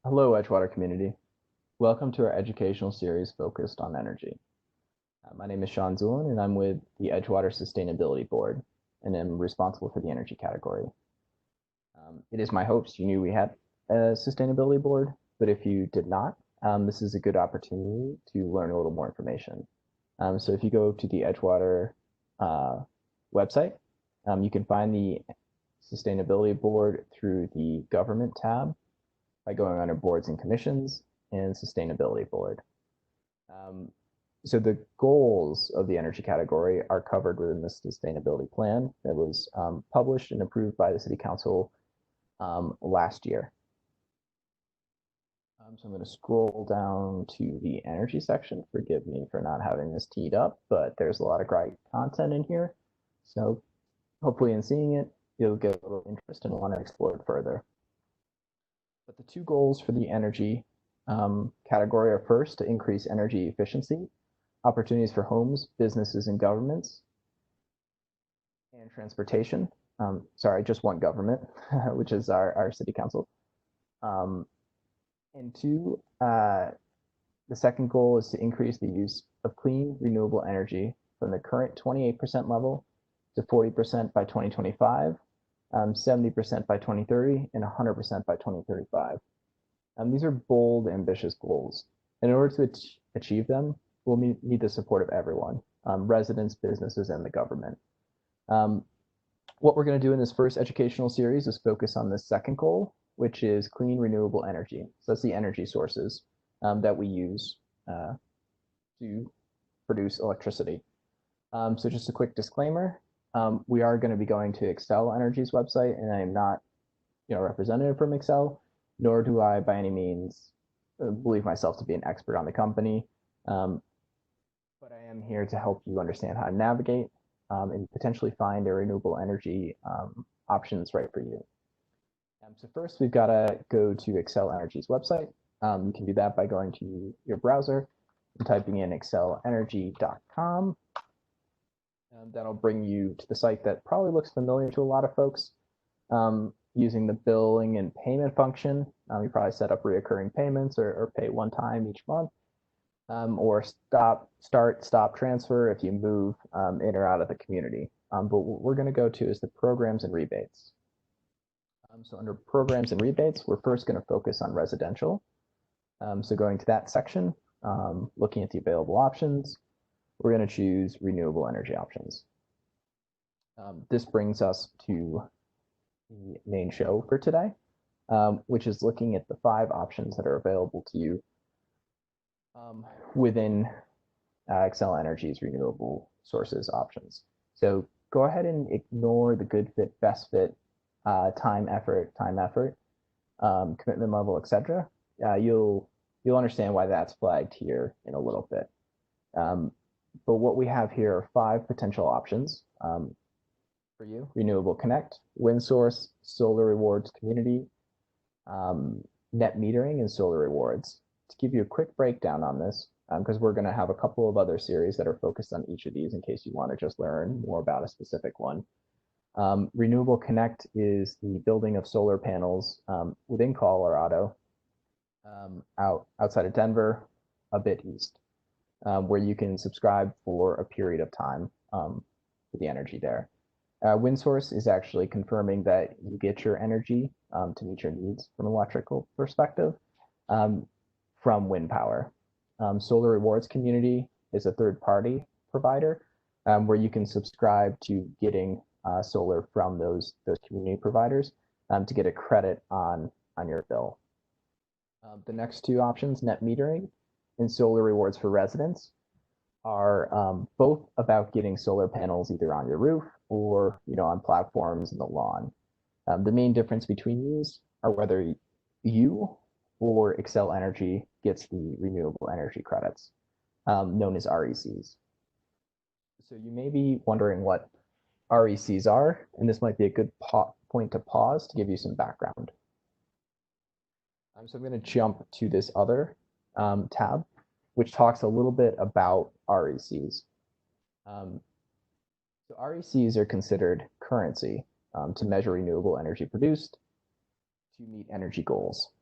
Hello, Edgewater community. Welcome to our educational series focused on energy. My name is Shawn and I'm with the Edgewater Sustainability Board, and I'm responsible for the energy category. It is my hopes you knew we had a sustainability board, but if you did not, this is a good opportunity to learn a little more information. So if you go to the Edgewater website, you can find the sustainability board through the government tab by going under boards and commissions and sustainability board. So the goals of the energy category are covered within the sustainability plan that was published and approved by the City Council last year. So I'm going to scroll down to the energy section. Forgive me for not having this teed up, but there's a lot of great content in here. So hopefully in seeing it, you'll get a little interest and want to explore it further. But the two goals for the energy category are first, to increase energy efficiency, opportunities for homes, businesses, and governments, and transportation. Sorry, just one government, which is our city council. And two, the second goal is to increase the use of clean, renewable energy from the current 28% level to 40% by 2025, 70% by 2030, and 100% by 2035. These are bold, ambitious goals. And in order to achieve them, we'll need the support of everyone, residents, businesses, and the government. What we're going to do in this first educational series is focus on the second goal, which is clean, renewable energy. So that's the energy sources that we use to produce electricity. So just a quick disclaimer, we are going to be going to Xcel Energy's website, and I am not a representative from Xcel, nor do I by any means believe myself to be an expert on the company. But I am here to help you understand how to navigate and potentially find a renewable energy options right for you. So first, we've got to go to Xcel Energy's website. You can do that by going to your browser and typing in xcelenergy.com. That'll bring you to the site that probably looks familiar to a lot of folks. Using the billing and payment function, you probably set up reoccurring payments or pay one time each month, or stop, transfer if you move in or out of the community. But what we're going to go to is the programs and rebates. So under programs and rebates, we're first going to focus on residential. So going to that section, looking at the available options, we're going to choose renewable energy options. This brings us to the main show for today, which is looking at the 5 options that are available to you within Xcel Energy's renewable sources options. So go ahead and ignore the good fit, best fit, time, effort, commitment level, etc. You'll understand why that's flagged here in a little bit. But what we have here are 5 potential options for you: Renewable Connect, Wind Source, Solar Rewards Community, Net Metering, and Solar Rewards. To give you a quick breakdown on this, because we're going to have a couple of other series that are focused on each of these in case you want to just learn more about a specific one. Renewable Connect is the building of solar panels within Colorado, outside of Denver, a bit east, where you can subscribe for a period of time for the energy there. Wind Source is actually confirming that you get your energy to meet your needs from an electrical perspective from wind power. Solar Rewards Community is a third-party provider where you can subscribe to getting solar from those community providers to get a credit on your bill. The next 2 options, Net Metering and Solar Rewards for Residents, are both about getting solar panels either on your roof or on platforms in the lawn. The main difference between these are whether you or Xcel Energy gets the renewable energy credits, known as RECs. So you may be wondering what RECs are, and this might be a good point to pause to give you some background. So I'm going to jump to this other tab, which talks a little bit about RECs. So RECs are considered currency to measure renewable energy produced to meet energy goals.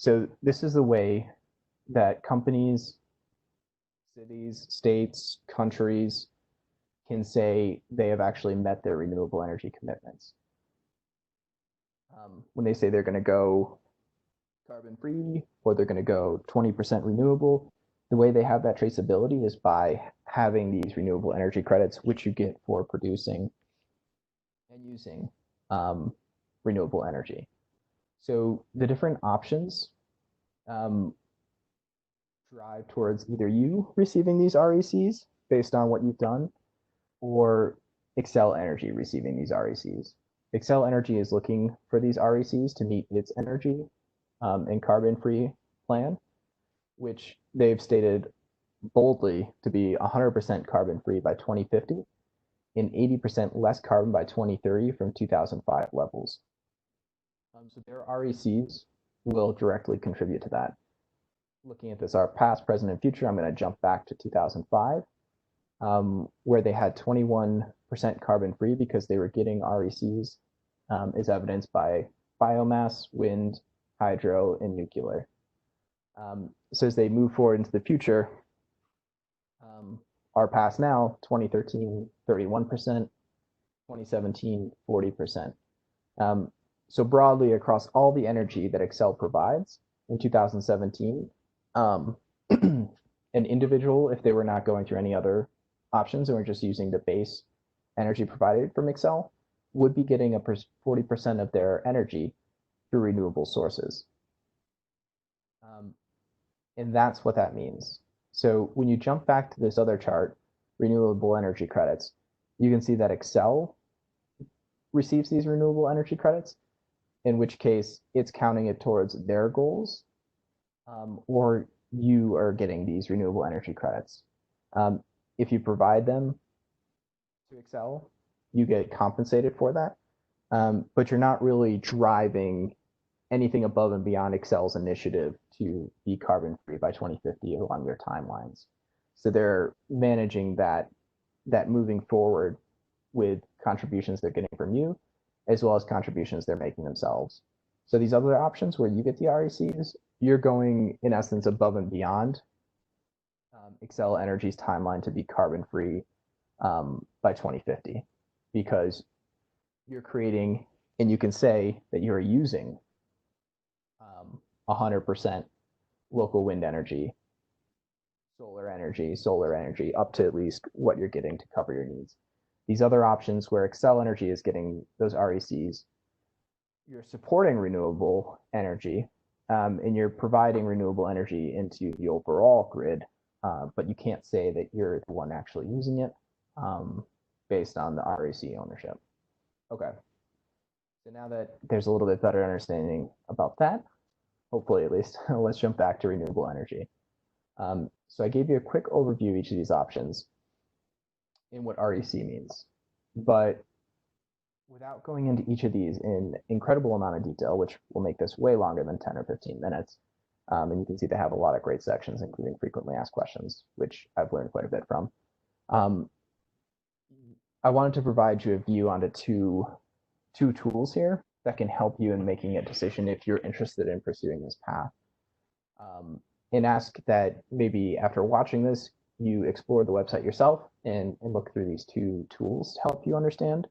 So this is the way that companies, cities, states, countries can say they have actually met their renewable energy commitments. When they say they're going to go carbon free or they're going to go 20% renewable, the way they have that traceability is by having these renewable energy credits, which you get for producing and using renewable energy. So the different options drive towards either you receiving these RECs based on what you've done, or Xcel Energy receiving these RECs. Xcel Energy is looking for these RECs to meet its energy and carbon-free plan, which they've stated boldly to be 100% carbon-free by 2050 and 80% less carbon by 2030 from 2005 levels. So their RECs will directly contribute to that. Looking at this, our past, present, and future, I'm going to jump back to 2005, where they had 21% carbon free because they were getting RECs, is evidenced by biomass, wind, hydro, and nuclear. So as they move forward into the future, our past now, 2013, 31%, 2017, 40%. So broadly across all the energy that Xcel provides in 2017, an individual, if they were not going through any other options and were just using the base energy provided from Xcel, would be getting 40% of their energy through renewable sources. And that's what that means. So when you jump back to this other chart, renewable energy credits, you can see that Xcel receives these renewable energy credits, in which case it's counting it towards their goals, or you are getting these renewable energy credits. If you provide them to Xcel, you get compensated for that, but you're not really driving anything above and beyond Xcel's initiative to be carbon free by 2050 along their timelines. So they're managing that moving forward with contributions they're getting from you, as well as contributions they're making themselves. So these other options where you get the RECs, you're going in essence above and beyond Xcel Energy's timeline to be carbon free by 2050, because you're creating, and you can say that you're using 100% local wind energy, solar energy, up to at least what you're getting to cover your needs. These other options where Xcel Energy is getting those RECs, you're supporting renewable energy, and you're providing renewable energy into the overall grid, but you can't say that you're the one actually using it based on the REC ownership. Okay, so now that there's a little bit better understanding about that, hopefully at least, let's jump back to renewable energy. So I gave you a quick overview of each of these options and what REC means, but without going into each of these in incredible amount of detail, which will make this way longer than 10 or 15 minutes, and you can see they have a lot of great sections, including frequently asked questions, which I've learned quite a bit from. I wanted to provide you a view onto two tools here that can help you in making a decision if you're interested in pursuing this path. And ask that maybe after watching this, you explore the website yourself and look through these two tools to help you understand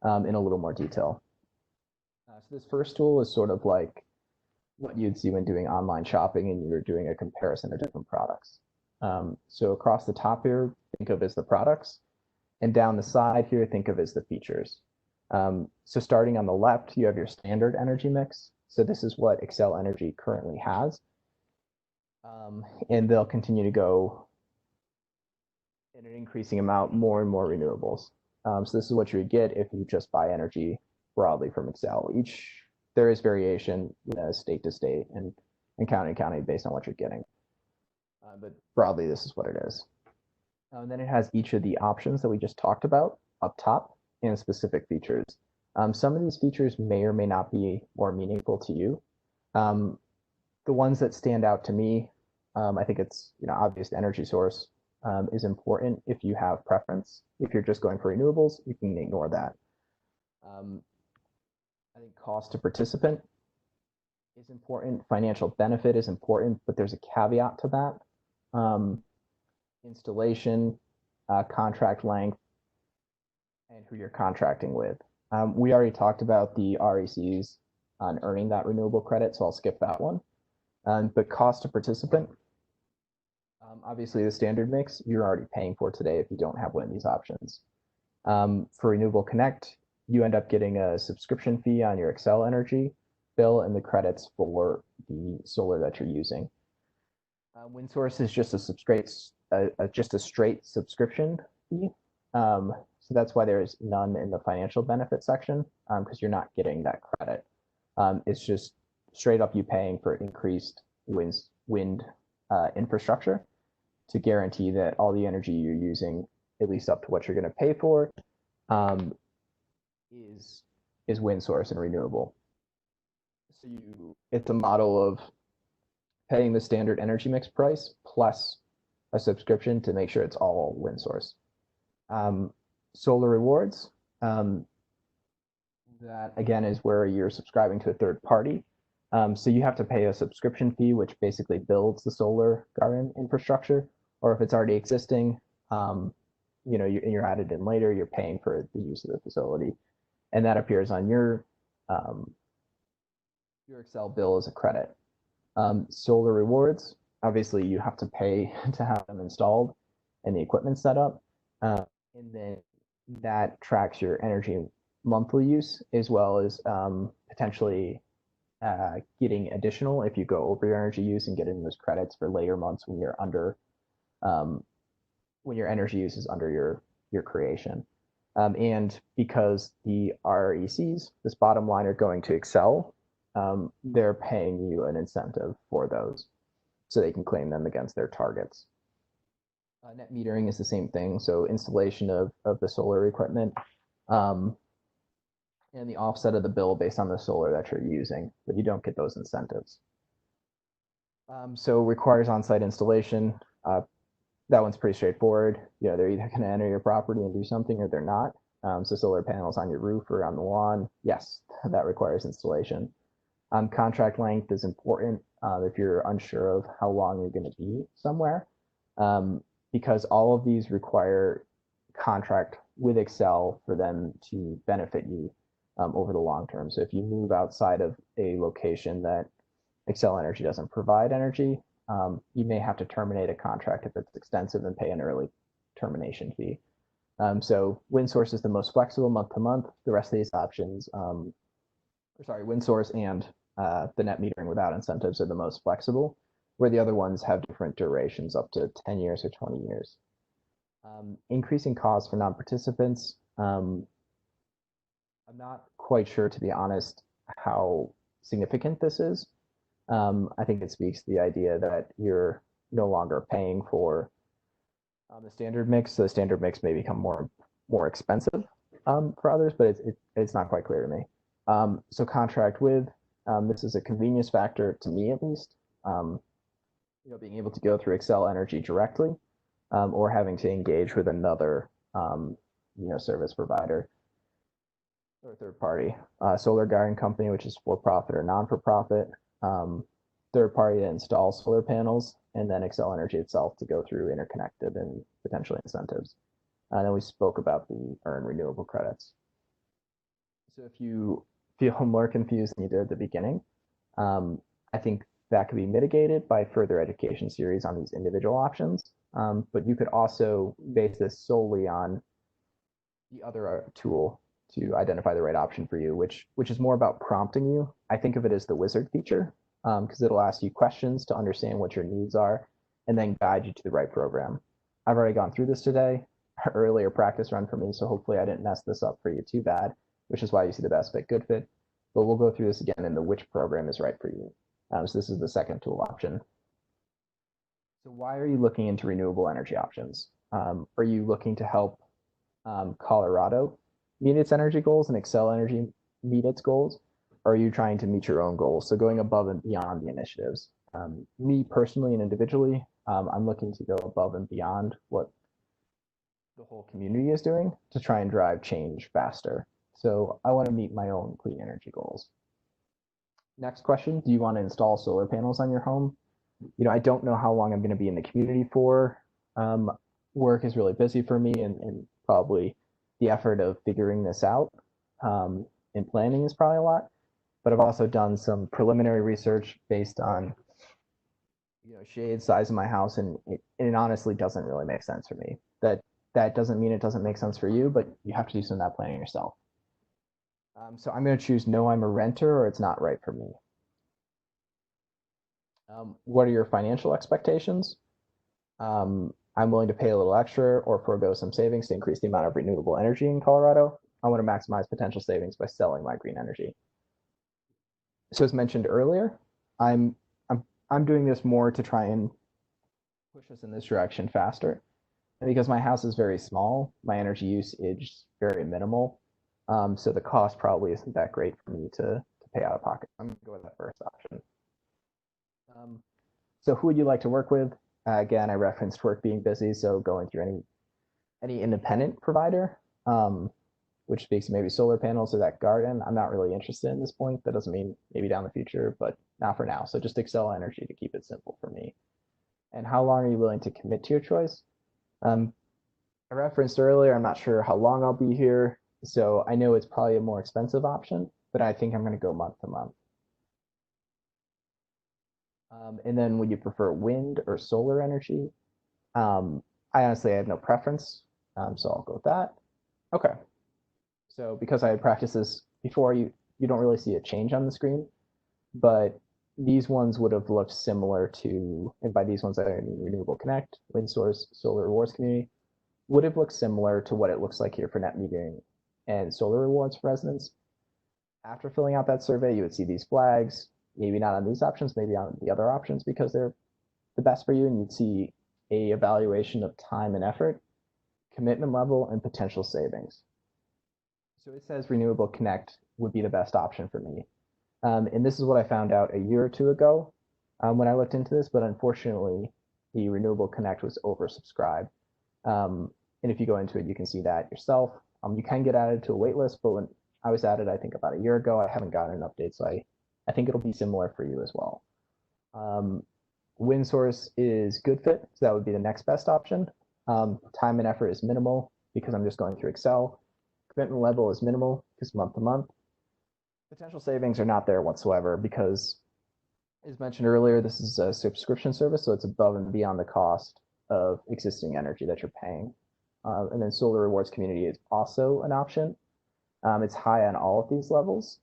in a little more detail. So this first tool is sort of like what you'd see when doing online shopping and you're doing a comparison of different products. So across the top here, think of as the products, and down the side here, think of as the features. So starting on the left, you have your standard energy mix. So this is what Xcel Energy currently has. And they'll continue to go in an increasing amount, more and more renewables. So this is what you would get if you just buy energy broadly from Xcel. There is variation, state to state and county to county based on what you're getting. But broadly, this is what it is. And then it has each of the options that we just talked about up top and specific features. Some of these features may or may not be more meaningful to you. The ones that stand out to me, I think it's obvious energy source is important if you have preference. If you're just going for renewables, you can ignore that. I think cost to participant is important. Financial benefit is important, but there's a caveat to that. Installation, contract length, and who you're contracting with. We already talked about the RECs on earning that renewable credit, so I'll skip that one. But cost to participant, obviously the standard mix, you're already paying for today if you don't have one of these options. For Renewable Connect, you end up getting a subscription fee on your Xcel Energy bill and the credits for the solar that you're using. WindSource is just a straight subscription fee. So that's why there's none in the financial benefit section, because you're not getting that credit. It's just straight up you paying for increased wind infrastructure to guarantee that all the energy you're using, at least up to what you're going to pay for, is wind source and renewable. So it's a model of paying the standard energy mix price plus a subscription to make sure it's all wind source. Solar rewards, that again is where you're subscribing to a third party. So you have to pay a subscription fee, which basically builds the solar garden infrastructure, or if it's already existing, you're added in later, you're paying for the use of the facility. And that appears on your Xcel bill as a credit. Solar rewards, obviously you have to pay to have them installed and the equipment set up. And then that tracks your energy monthly use, as well as potentially getting additional if you go over your energy use and getting those credits for later months when you're under, when your energy use is under your creation. And because the RECs, this bottom line, are going to Xcel, they're paying you an incentive for those so they can claim them against their targets. Net metering is the same thing. So installation of the solar equipment and the offset of the bill based on the solar that you're using, but you don't get those incentives. So requires on-site installation. That one's pretty straightforward. They're either going to enter your property and do something or they're not. So solar panels on your roof or on the lawn, yes, that requires installation. Contract length is important if you're unsure of how long you're going to be somewhere, because all of these require contract with Xcel for them to benefit you over the long term. So if you move outside of a location that Xcel Energy doesn't provide energy, you may have to terminate a contract if it's extensive and pay an early termination fee. So WindSource is the most flexible month to month. The rest of these options, WindSource and the net metering without incentives are the most flexible, where the other ones have different durations up to 10 years or 20 years. Increasing costs for non-participants. I'm not quite sure, to be honest, how significant this is. I think it speaks to the idea that you're no longer paying for the standard mix. So the standard mix may become more expensive for others, but it's not quite clear to me. So contract with, this is a convenience factor to me at least. Being able to go through Xcel Energy directly, or having to engage with another service provider or third party. Solar garden company, which is for profit or non-for-profit. Third party to install solar panels, and then Xcel Energy itself to go through interconnected and potentially incentives. And then we spoke about the earned renewable credits. So if you feel more confused than you did at the beginning, I think that could be mitigated by further education series on these individual options. But you could also base this solely on the other tool to identify the right option for you, which is more about prompting you. I think of it as the wizard feature, because it'll ask you questions to understand what your needs are and then guide you to the right program. I've already gone through this today, earlier practice run for me, so hopefully I didn't mess this up for you too bad, which is why you see the best fit, good fit. But we'll go through this again in the which program is right for you. So this is the second tool option. So why are you looking into renewable energy options? Are you looking to help Colorado meet its energy goals and Xcel Energy meet its goals? Or are you trying to meet your own goals? So going above and beyond the initiatives. Me personally and individually, I'm looking to go above and beyond what the whole community is doing to try and drive change faster. So I want to meet my own clean energy goals. Next question, do you want to install solar panels on your home? I don't know how long I'm going to be in the community for. Um, Work is really busy for me, and probably the effort of figuring this out and planning is probably a lot. But I've also done some preliminary research based on shade size of my house, and it honestly doesn't really make sense for me. That doesn't mean it doesn't make sense for you, but you have to do some of that planning yourself. So I'm going to choose no, I'm a renter, or it's not right for me. What are your financial expectations? I'm willing to pay a little extra or forego some savings to increase the amount of renewable energy in Colorado. I want to maximize potential savings by selling my green energy. So as mentioned earlier, I'm I'm I'm doing this more to try and push us in this direction faster. And because my house is very small, my energy usage is very minimal. So the cost probably isn't that great for me to pay out of pocket. I'm going to go with that first option. So who would you like to work with? Again, I referenced work being busy, so going through any independent provider, which speaks to maybe solar panels or that garden. I'm not really interested in this point. That doesn't mean maybe down the future, but not for now. So just Excel Energy to keep it simple for me. And how long are you willing to commit to your choice? I referenced earlier, I'm not sure how long I'll be here, so I know it's probably a more expensive option, but I think I'm going to go month to month. And then would you prefer wind or solar energy? I honestly have no preference, so I'll go with that. Okay. So because I had practiced this before, you don't really see a change on the screen, but these ones would have looked similar to, and by these ones I mean Renewable Connect, Wind Source, Solar Rewards Community, would have looked similar to what it looks like here for net metering and solar rewards for residents. After filling out that survey, you would see these flags, maybe not on these options, maybe on the other options because they're the best for you, and you'd see a evaluation of time and effort, commitment level, and potential savings. So it says Renewable Connect would be the best option for me. And this is what I found out a year or two ago when I looked into this, but unfortunately, the Renewable Connect was oversubscribed. And if you go into it, you can see that yourself. You can get added to a wait list, but when I was added, I think about a year ago, I haven't gotten an update, so I think it'll be similar for you as well. Wind source is good fit, so that would be the next best option. Time and effort is minimal because I'm just going through Excel. Commitment level is minimal because month to month. Potential savings are not there whatsoever because, as mentioned earlier, this is a subscription service, so it's above and beyond the cost of existing energy that you're paying. And then Solar Rewards Community is also an option. It's high on all of these levels,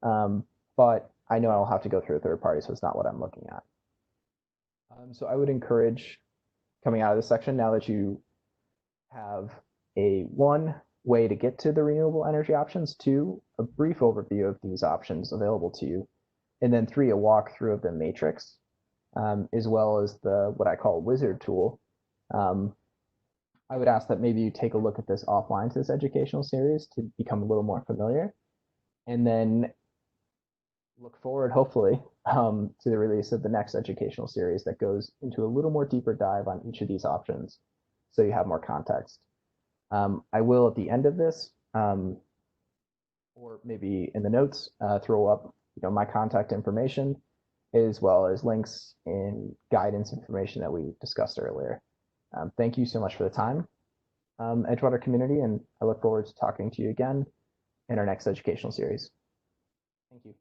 but I know I'll have to go through a third party, so it's not what I'm looking at. So I would encourage coming out of this section, now that you have a one way to get to the renewable energy options, two, a brief overview of these options available to you, and then three, a walkthrough of the matrix, as well as the what I call wizard tool. I would ask that maybe you take a look at this offline to this educational series to become a little more familiar, and then look forward, hopefully, to the release of the next educational series that goes into a little more deeper dive on each of these options so you have more context. I will, at the end of this, or maybe in the notes, throw up my contact information, as well as links and guidance information that we discussed earlier. Thank you so much for the time, Edgewater community, and I look forward to talking to you again in our next educational series. Thank you.